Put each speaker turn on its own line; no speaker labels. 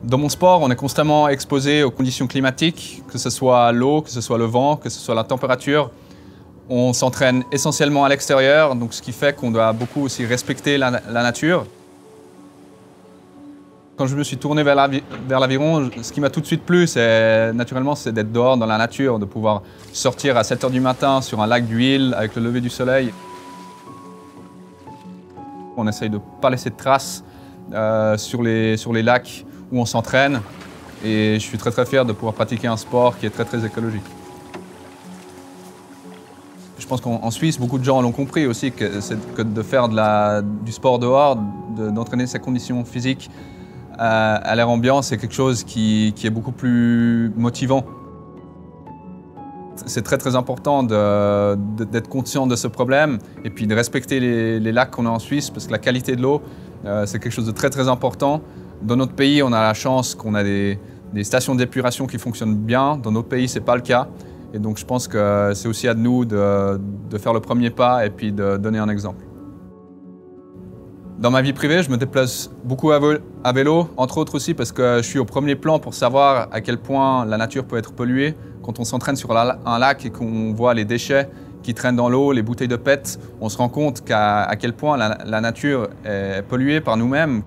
Dans mon sport, on est constamment exposé aux conditions climatiques, que ce soit l'eau, que ce soit le vent, que ce soit la température. On s'entraîne essentiellement à l'extérieur, donc ce qui fait qu'on doit beaucoup aussi respecter la nature. Quand je me suis tourné vers l'aviron, ce qui m'a tout de suite plu, c'est d'être dehors dans la nature, de pouvoir sortir à 7 h du matin sur un lac d'huile avec le lever du soleil. On essaye de ne pas laisser de traces sur les lacs où on s'entraîne. Et je suis très fier de pouvoir pratiquer un sport qui est très écologique. Je pense qu'en Suisse, beaucoup de gens l'ont compris aussi, que de faire du sport dehors, d'entraîner ses conditions physiques à l'air ambiant, c'est quelque chose qui est beaucoup plus motivant. C'est très important d'être conscient de ce problème et puis de respecter les lacs qu'on a en Suisse, parce que la qualité de l'eau, c'est quelque chose de très important. Dans notre pays, on a la chance qu'on a des stations d'épuration qui fonctionnent bien. Dans notre pays, ce n'est pas le cas. Et donc je pense que c'est aussi à nous de faire le premier pas et puis de donner un exemple. Dans ma vie privée, je me déplace beaucoup à vélo, entre autres aussi parce que je suis au premier plan pour savoir à quel point la nature peut être polluée. Quand on s'entraîne sur un lac et qu'on voit les déchets qui traînent dans l'eau, les bouteilles de PET, on se rend compte à quel point la nature est polluée par nous-mêmes.